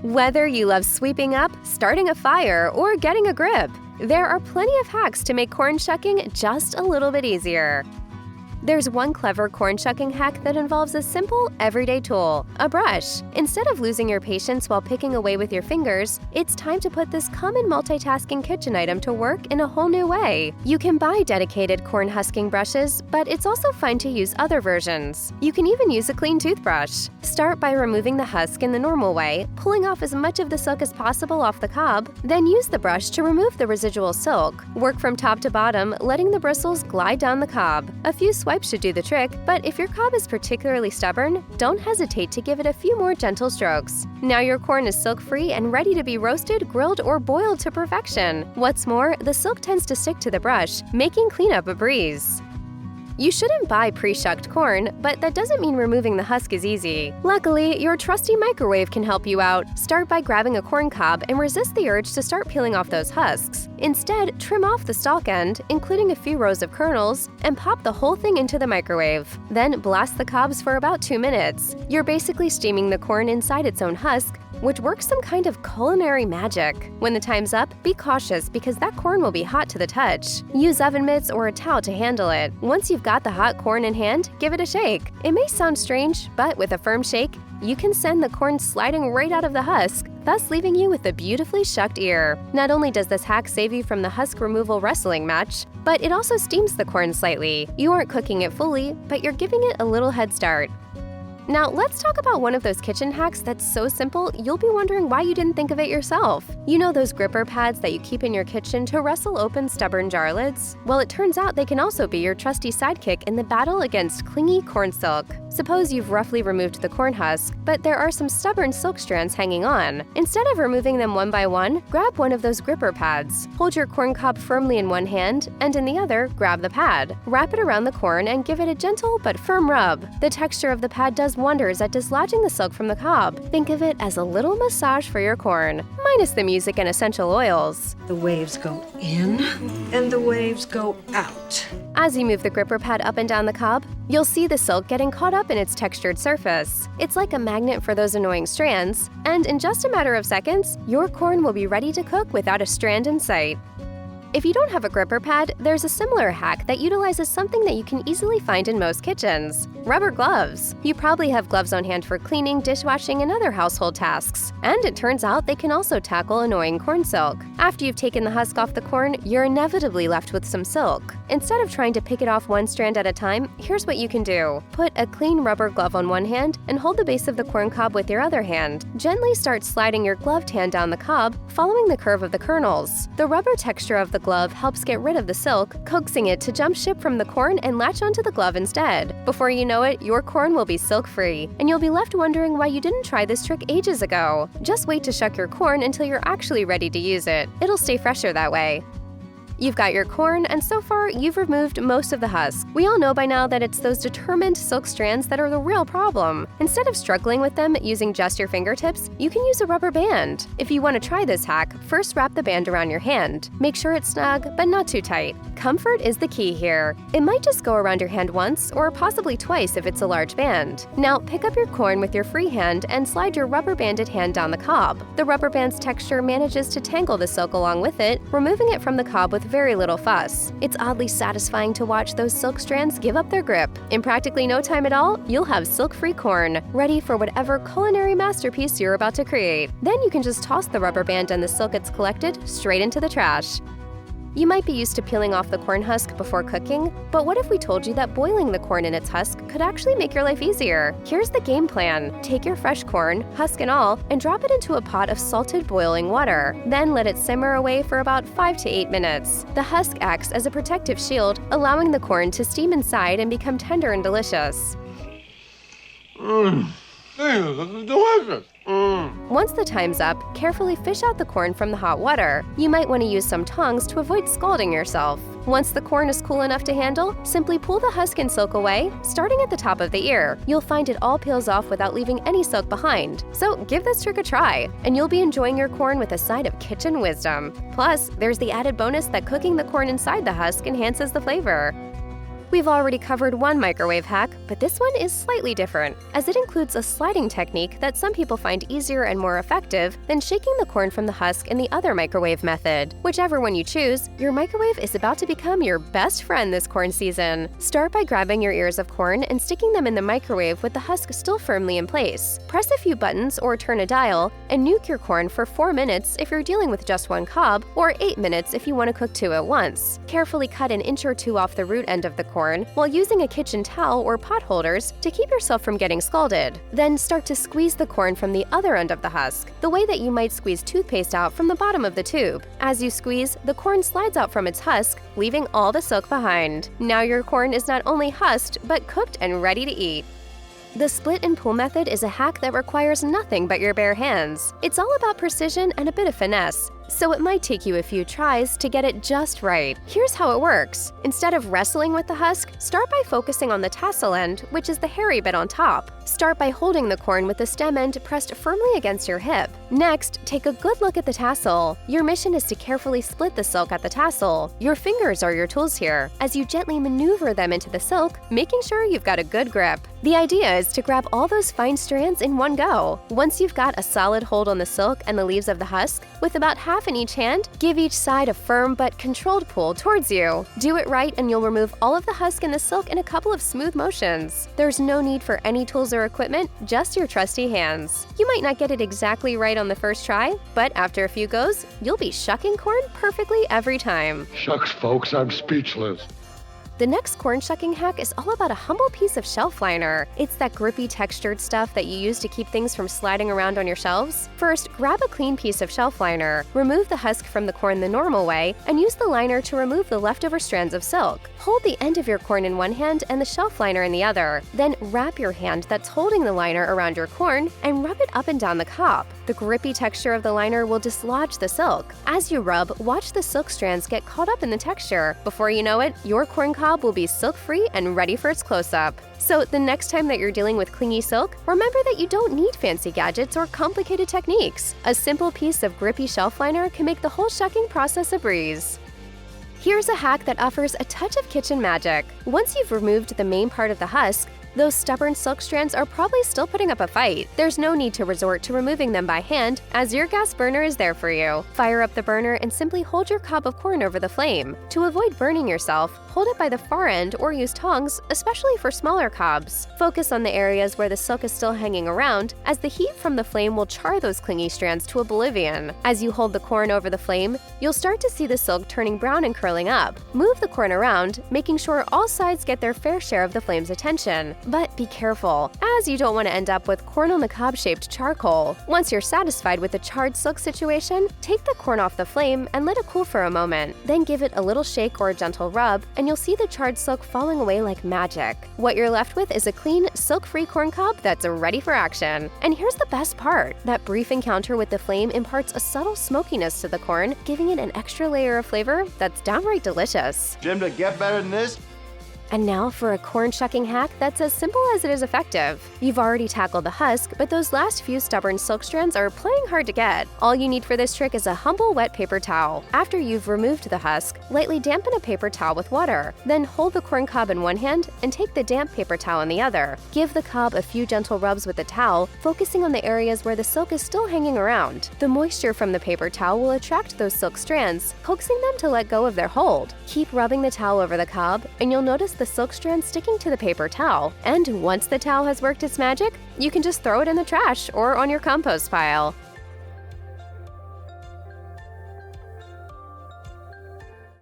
Whether you love sweeping up, starting a fire, or getting a grip, there are plenty of hacks to make corn shucking just a little bit easier. There's one clever corn shucking hack that involves a simple, everyday tool, a brush. Instead of losing your patience while picking away with your fingers, it's time to put this common multitasking kitchen item to work in a whole new way. You can buy dedicated corn husking brushes, but it's also fun to use other versions. You can even use a clean toothbrush. Start by removing the husk in the normal way, pulling off as much of the silk as possible off the cob, then use the brush to remove the residual silk. Work from top to bottom, letting the bristles glide down the cob. A few swipes should do the trick, but if your cob is particularly stubborn, don't hesitate to give it a few more gentle strokes. Now your corn is silk-free and ready to be roasted, grilled, or boiled to perfection. What's more, the silk tends to stick to the brush, making cleanup a breeze. You shouldn't buy pre-shucked corn, but that doesn't mean removing the husk is easy. Luckily, your trusty microwave can help you out. Start by grabbing a corn cob and resist the urge to start peeling off those husks. Instead, trim off the stalk end, including a few rows of kernels, and pop the whole thing into the microwave. Then blast the cobs for about 2 minutes. You're basically steaming the corn inside its own husk, which works some kind of culinary magic. When the time's up, be cautious because that corn will be hot to the touch. Use oven mitts or a towel to handle it. Once you've got the hot corn in hand, give it a shake. It may sound strange, but with a firm shake, you can send the corn sliding right out of the husk, thus leaving you with a beautifully shucked ear. Not only does this hack save you from the husk removal wrestling match, but it also steams the corn slightly. You aren't cooking it fully, but you're giving it a little head start. Now, let's talk about one of those kitchen hacks that's so simple you'll be wondering why you didn't think of it yourself. You know those gripper pads that you keep in your kitchen to wrestle open stubborn jar lids? Well, it turns out they can also be your trusty sidekick in the battle against clingy corn silk. Suppose you've roughly removed the corn husk, but there are some stubborn silk strands hanging on. Instead of removing them one by one, grab one of those gripper pads. Hold your corn cob firmly in one hand, and in the other, grab the pad. Wrap it around the corn and give it a gentle but firm rub. The texture of the pad does wonders at dislodging the silk from the cob. Think of it as a little massage for your corn, minus the music and essential oils. The waves go in and the waves go out. As you move the gripper pad up and down the cob, you'll see the silk getting caught up in its textured surface. It's like a magnet for those annoying strands, and in just a matter of seconds, your corn will be ready to cook without a strand in sight. If you don't have a gripper pad, there's a similar hack that utilizes something that you can easily find in most kitchens: rubber gloves. You probably have gloves on hand for cleaning, dishwashing, and other household tasks. And it turns out they can also tackle annoying corn silk. After you've taken the husk off the corn, you're inevitably left with some silk. Instead of trying to pick it off one strand at a time, here's what you can do. Put a clean rubber glove on one hand and hold the base of the corn cob with your other hand. Gently start sliding your gloved hand down the cob, following the curve of the kernels. The rubber texture of the glove helps get rid of the silk, coaxing it to jump ship from the corn and latch onto the glove instead. Before you know it, your corn will be silk-free, and you'll be left wondering why you didn't try this trick ages ago. Just wait to shuck your corn until you're actually ready to use it. It'll stay fresher that way. You've got your corn, and so far, you've removed most of the husk. We all know by now that it's those determined silk strands that are the real problem. Instead of struggling with them using just your fingertips, you can use a rubber band. If you want to try this hack, first wrap the band around your hand. Make sure it's snug, but not too tight. Comfort is the key here. It might just go around your hand once, or possibly twice if it's a large band. Now, pick up your corn with your free hand and slide your rubber banded hand down the cob. The rubber band's texture manages to tangle the silk along with it, removing it from the cob with very little fuss. It's oddly satisfying to watch those silk strands give up their grip. In practically no time at all, you'll have silk-free corn, ready for whatever culinary masterpiece you're about to create. Then you can just toss the rubber band and the silk it's collected straight into the trash. You might be used to peeling off the corn husk before cooking, but what if we told you that boiling the corn in its husk could actually make your life easier? Here's the game plan. Take your fresh corn, husk and all, and drop it into a pot of salted boiling water. Then let it simmer away for about 5 to 8 minutes. The husk acts as a protective shield, allowing the corn to steam inside and become tender and delicious. Delicious. Once the time's up, carefully fish out the corn from the hot water. You might want to use some tongs to avoid scalding yourself. Once the corn is cool enough to handle, simply pull the husk and silk away, starting at the top of the ear. You'll find it all peels off without leaving any silk behind. So give this trick a try, and you'll be enjoying your corn with a side of kitchen wisdom. Plus, there's the added bonus that cooking the corn inside the husk enhances the flavor. We've already covered one microwave hack, but this one is slightly different, as it includes a sliding technique that some people find easier and more effective than shaking the corn from the husk in the other microwave method. Whichever one you choose, your microwave is about to become your best friend this corn season. Start by grabbing your ears of corn and sticking them in the microwave with the husk still firmly in place. Press a few buttons or turn a dial, and nuke your corn for 4 minutes if you're dealing with just one cob, or 8 minutes if you want to cook 2 at once. Carefully cut an inch or 2 off the root end of the corn while using a kitchen towel or pot holders to keep yourself from getting scalded. Then start to squeeze the corn from the other end of the husk, the way that you might squeeze toothpaste out from the bottom of the tube. As you squeeze, the corn slides out from its husk, leaving all the silk behind. Now your corn is not only husked, but cooked and ready to eat. The split and pull method is a hack that requires nothing but your bare hands. It's all about precision and a bit of finesse, so it might take you a few tries to get it just right. Here's how it works. Instead of wrestling with the husk, start by focusing on the tassel end, which is the hairy bit on top. Start by holding the corn with the stem end pressed firmly against your hip. Next, take a good look at the tassel. Your mission is to carefully split the silk at the tassel. Your fingers are your tools here, as you gently maneuver them into the silk, making sure you've got a good grip. The idea is to grab all those fine strands in one go. Once you've got a solid hold on the silk and the leaves of the husk, with about half in each hand, give each side a firm but controlled pull towards you. Do it right and you'll remove all of the husk and the silk in a couple of smooth motions. There's no need for any tools or equipment, just your trusty hands. You might not get it exactly right on the first try, but after a few goes, you'll be shucking corn perfectly every time. Shucks, folks, I'm speechless. The next corn shucking hack is all about a humble piece of shelf liner. It's that grippy textured stuff that you use to keep things from sliding around on your shelves. First, grab a clean piece of shelf liner, remove the husk from the corn the normal way, and use the liner to remove the leftover strands of silk. Hold the end of your corn in one hand and the shelf liner in the other. Then wrap your hand that's holding the liner around your corn and rub it up and down the cob. The grippy texture of the liner will dislodge the silk. As you rub, watch the silk strands get caught up in the texture. Before you know it, your corn cob will be silk-free and ready for its close-up. So the next time that you're dealing with clingy silk, remember that you don't need fancy gadgets or complicated techniques. A simple piece of grippy shelf liner can make the whole shucking process a breeze. Here's a hack that offers a touch of kitchen magic. Once you've removed the main part of the husk, those stubborn silk strands are probably still putting up a fight. There's no need to resort to removing them by hand, as your gas burner is there for you. Fire up the burner and simply hold your cob of corn over the flame. To avoid burning yourself, hold it by the far end or use tongs, especially for smaller cobs. Focus on the areas where the silk is still hanging around, as the heat from the flame will char those clingy strands to oblivion. As you hold the corn over the flame, you'll start to see the silk turning brown and curling up. Move the corn around, making sure all sides get their fair share of the flame's attention. But be careful, as you don't want to end up with corn on the cob-shaped charcoal. Once you're satisfied with the charred silk situation, take the corn off the flame and let it cool for a moment. Then give it a little shake or a gentle rub, and you'll see the charred silk falling away like magic. What you're left with is a clean, silk-free corn cob that's ready for action. And here's the best part. That brief encounter with the flame imparts a subtle smokiness to the corn, giving it an extra layer of flavor that's downright delicious. Jim, to get better than this, And now for a corn shucking hack that's as simple as it is effective. You've already tackled the husk, but those last few stubborn silk strands are playing hard to get. All you need for this trick is a humble wet paper towel. After you've removed the husk, lightly dampen a paper towel with water. Then hold the corn cob in one hand and take the damp paper towel in the other. Give the cob a few gentle rubs with the towel, focusing on the areas where the silk is still hanging around. The moisture from the paper towel will attract those silk strands, coaxing them to let go of their hold. Keep rubbing the towel over the cob, and you'll notice the silk strand sticking to the paper towel. And once the towel has worked its magic, you can just throw it in the trash or on your compost pile.